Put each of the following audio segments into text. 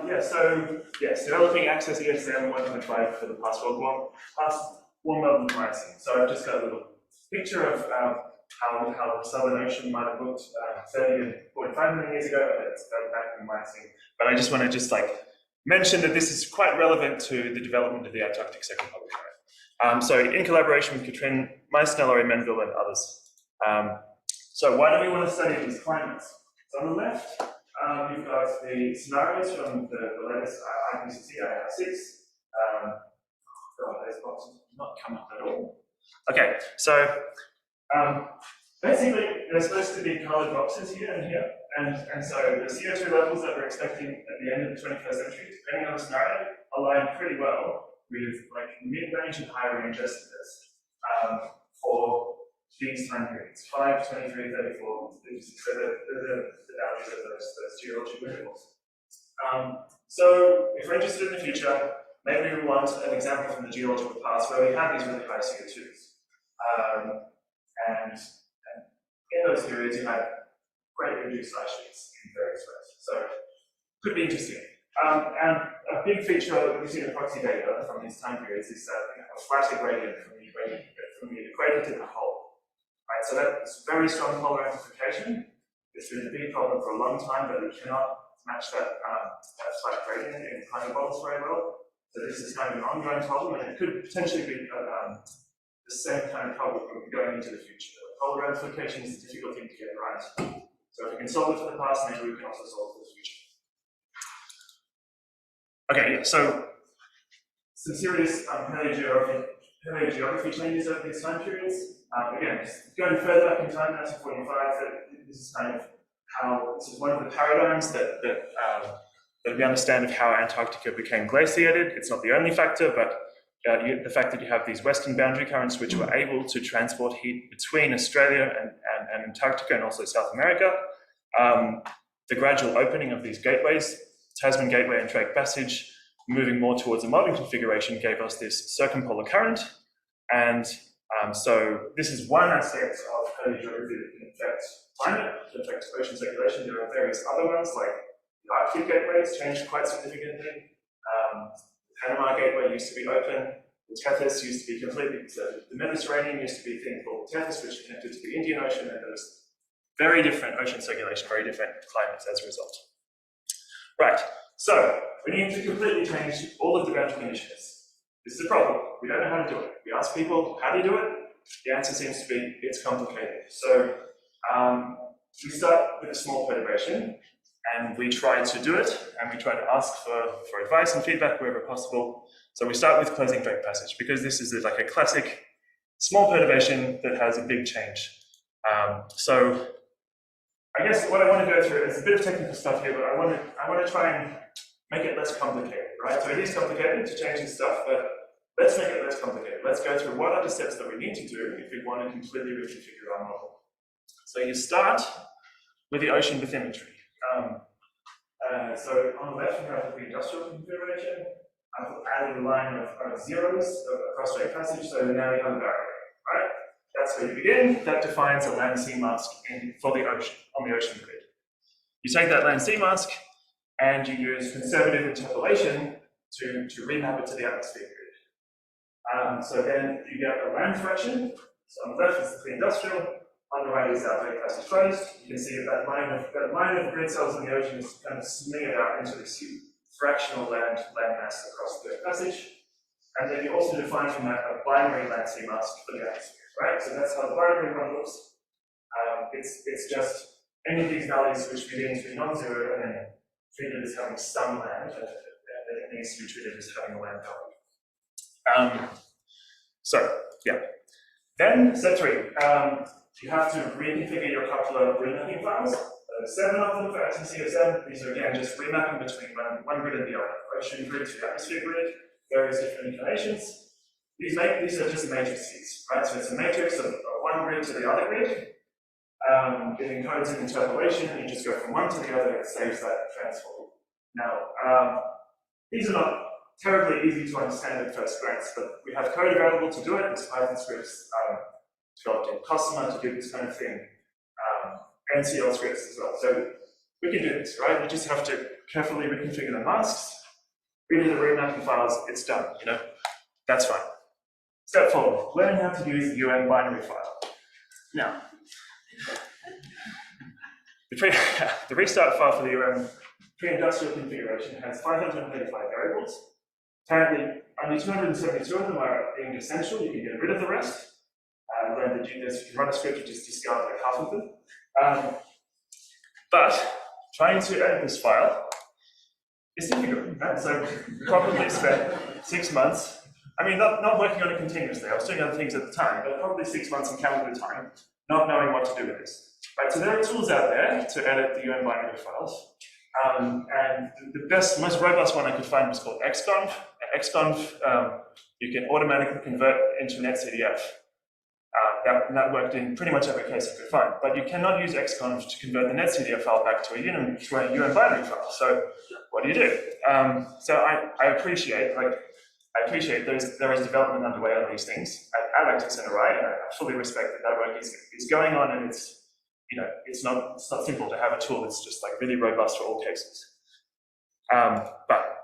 Yes, developing Access ESM 1.5 for the past one month of Miocene. So I've just got a little picture of how the Southern Ocean might have looked 30 and 45 million years ago. It's going back in Miocene. But I just want to mention that this is quite relevant to the development of the Antarctic circumpolar current. So in collaboration with Katrin, Meissner, Menville, and others. So why do we want to study these climates? So on the left, you've got the scenarios from the latest ACCCESS. Those boxes do not come up at all. Okay, so basically there's supposed to be coloured boxes here and here, and so the CO2 levels that we're expecting at the end of the 21st century, depending on the scenario, align pretty well with like mid-range and high-range estimates for these time periods, 5, 23, 34, 56, so the values of those geological intervals. So if we're interested in the future, maybe we want an example from the geological past where we have these really high CO2s. And in those periods, you have greatly reduced ice sheets in various ways. So it could be interesting. And a big feature that we see in the proxy data from these time periods is that we have a flatter gradient from the equator to the pole. Right, so that's very strong polar amplification. It's been a big problem for a long time, but we cannot match that flat gradient in climate models very well. So this is kind of an ongoing problem, and it could potentially be the same kind of problem going into the future. Polar amplification is a difficult thing to get right. So if we can solve it for the past, maybe we can also solve it for the future. Okay, yeah, so some serious paleogeography changes over these time periods. Again, just going further back in time, 1945, this is kind of how, this is one of the paradigms that we understand of how Antarctica became glaciated. It's not the only factor, but the fact that you have these western boundary currents which were able to transport heat between Australia and Antarctica and also South America. The gradual opening of these gateways, Tasman Gateway and Drake Passage, moving more towards a modern configuration, gave us this circumpolar current. And so this is one aspect of paleogeography that can affect climate, can affect ocean circulation. There are various other ones, like the Arctic gateways changed quite significantly. The Panama Gateway used to be open. The Tethys used to be completely, so the Mediterranean used to be a thing called Tethys, which connected to the Indian Ocean, and there was very different ocean circulation, very different climates as a result. Right, so we need to completely change all of the boundary conditions. This is a problem. We don't know how to do it. We ask people, how do you do it? The answer seems to be, it's complicated. So we start with a small perturbation, and we try to do it, and we try to ask for advice and feedback wherever possible. So we start with closing Drake Passage, because this is like a classic small perturbation that has a big change. So I guess what I want to go through is a bit of technical stuff here, but I want to try and make it less complicated, right? So it is complicated to change this stuff, but let's make it less complicated. Let's go through what are the steps that we need to do if we want to completely reconfigure our model. So you start with the ocean bathymetry. So on the left, we have the pre-industrial configuration. I've added a line of zeros across Drake Passage, so now you have a barrier, right? That's where you begin. That defines a land-sea mask for the ocean, on the ocean grid. You take that land-sea mask and you use conservative interpolation to remap it to the atmosphere grid. So then you get a land fraction. So on the left is the pre-industrial. On the right is our Drake Passage closed. You can see that line of grid cells in the ocean is kind of smeared out into this fractional land mass across the Drake Passage. And then you also define from that a binary land-sea mask for the atmosphere, right? So that's how the binary one looks. It's just any of these values which begin to be non-zero and then treated as having some land, and it needs to be treated as having a land value. So, yeah. Then, step 3. You have to reconfigure your coupler remapping files. 7 of them for ACCESS-NRI. These are again just remapping between one grid and the other. Ocean grid to the atmosphere grid, various different inclinations. These are just matrices, right? So it's a matrix of one grid to the other grid. It encodes an interpolation, and you just go from one to the other, it saves that transform. Now, these are not terribly easy to understand at first glance, but we have code available to do it. There's Python scripts developed in Cosima to do this kind of thing, NCL scripts as well. So We can do this, right? You just have to carefully reconfigure the masks, read the remapping files, it's done, you know? That's fine. Step 4, learning how to use the UN binary file. Now, the restart file for the UN pre-industrial configuration has 535 variables. Apparently, only 272 of them are deemed essential. You can get rid of the rest. Learn that you can run a script to just discard like half of them. But trying to edit this file is difficult. Right? So probably spent 6 months. I mean, not working on it continuously. I was doing other things at the time, but probably 6 months in calendar time, not knowing what to do with this. Right, so there are tools out there to edit the UN binary files. And the best, most robust one I could find was called xconf. And xconf, you can automatically convert into netcdf. That worked in pretty much every case I could find. But you cannot use xconf to convert the netcdf file back to a UN binary file. So what do you do? So I appreciate there is development underway on these things at ACCESS-NRI, and I fully respect that work is going on, and it's not simple to have a tool that's just like really robust for all cases. But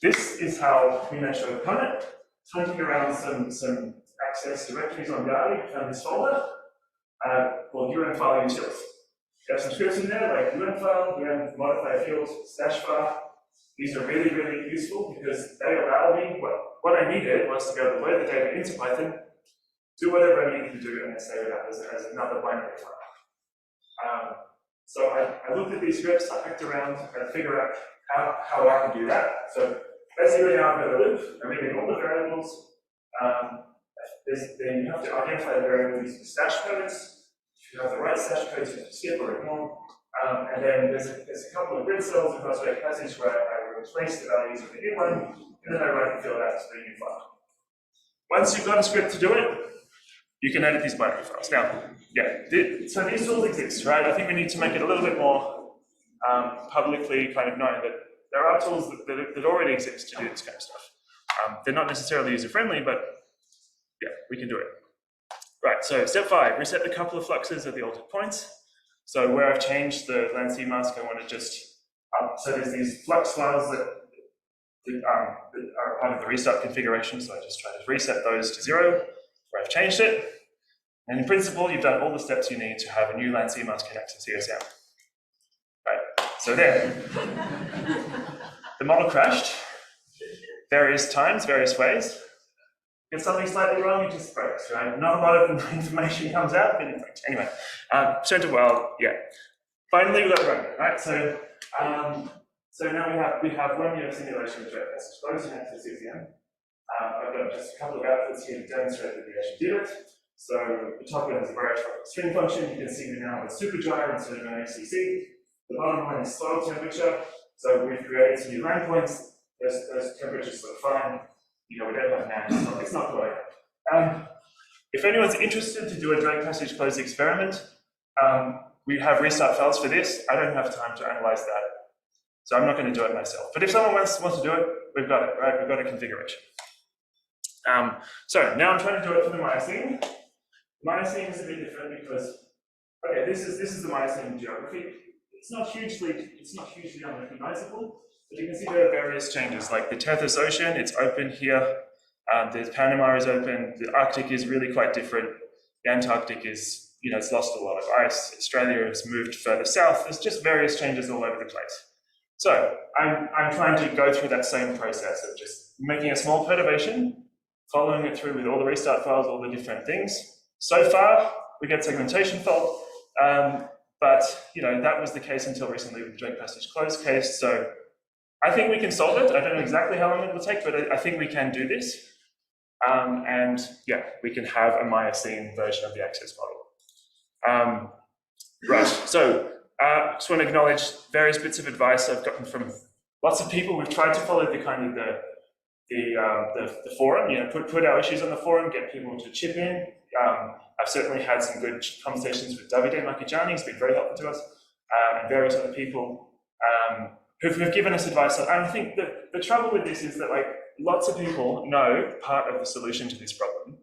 this is how we managed to overcome it. Hunting around some access directories on Garden, we found this folder called UN file utils. There are some scripts in there like UN file, UN modify fields, stash file. These are really, really useful because they allow me, what I needed was to be able to load the data into Python, do whatever I needed to do, and then save it up as another binary file. So I looked at these scripts, I hacked around and figured out how I can do that. So basically now I've got a loop, I'm reading all the variables. Then you have to identify the variable using stash codes. If you have the right stash codes, you have to skip or ignore. And then there's a couple of grid cells across the passage where I replace the values with the new one, and then I write the field out to the new file. Once you've got a script to do it, you can edit these binary files. Now, so these tools exist, right? I think we need to make it a little bit more publicly kind of known that there are tools that already exist to do this kind of stuff. They're not necessarily user-friendly, but yeah, we can do it. Right, so step 5, reset the couple of fluxes at the altered points. So where I've changed the land-sea mask, I want to just, so there's these flux files that are part of the restart configuration, so I just try to reset those to 0, where I've changed it. And in principle, you've done all the steps you need to have a new land-sea mask connect to CSM. Right, so there. The model crashed various times, various ways. Get something slightly wrong, it just breaks, right? Not a lot of information comes out, but it breaks. Anyway, turned to well, yeah. Finally, we got it running, right? So, so now we have 1 year of simulation with direct message closing at the CCM. I've got just a couple of outputs here to demonstrate that we actually did it. So the top one is a variable string function. You can see we now have a supergyre instead of an ACC. The bottom one is soil temperature. So we've created some new land points. Those temperatures look fine. We don't have now, it's not going. If anyone's interested to do a direct passage closed experiment, we have restart files for this. I don't have time to analyze that, so I'm not going to do it myself. But if someone wants to do it, we've got it, right? We've got a configuration. So now I'm trying to do it for the Miocene. Miocene is a bit different because, okay, this is the Miocene geography. It's not hugely unrecognizable. But you can see there are various changes, like the Tethys Ocean, it's open here. The Panama is open. The Arctic is really quite different. The Antarctic is, it's lost a lot of ice. Australia has moved further south. There's just various changes all over the place. So I'm trying to go through that same process of just making a small perturbation, following it through with all the restart files, all the different things. So far, we get segmentation fault, but that was the case until recently with the direct passage closed case. So I think we can solve it. I don't know exactly how long it will take, but I think we can do this. And yeah, we can have a Miocene version of the ACCESS model. Right, so just want to acknowledge various bits of advice I've gotten from lots of people. We've tried to follow the kind of the forum, put our issues on the forum, get people to chip in. I've certainly had some good conversations with Davide Marchigiani. He's been very helpful to us, and various other people who've given us advice. And I think that the trouble with this is that lots of people know part of the solution to this problem,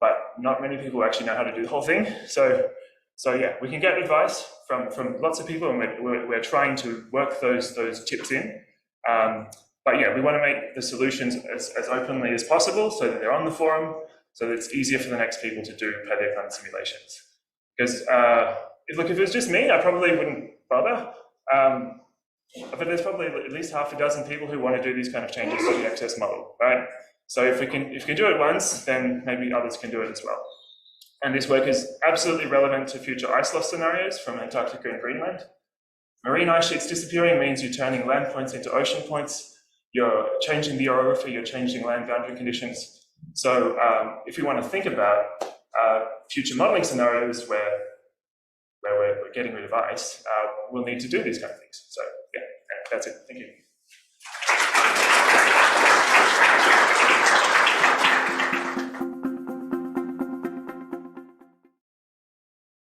but not many people actually know how to do the whole thing. So So yeah, we can get advice from lots of people, and we're trying to work those tips in. But yeah, we want to make the solutions as openly as possible so that they're on the forum, so that it's easier for the next people to do paleoclimate simulations. Because if it was just me, I probably wouldn't bother. But there's probably at least half a dozen people who want to do these kind of changes to the ACCESS model, right? So if we can do it once, then maybe others can do it as well. And this work is absolutely relevant to future ice loss scenarios from Antarctica and Greenland. Marine ice sheets disappearing means you're turning land points into ocean points, you're changing the orography, you're changing land boundary conditions. So if you want to think about future modeling scenarios where we're getting rid of ice, we'll need to do these kind of things. So yeah, that's it. Thank you.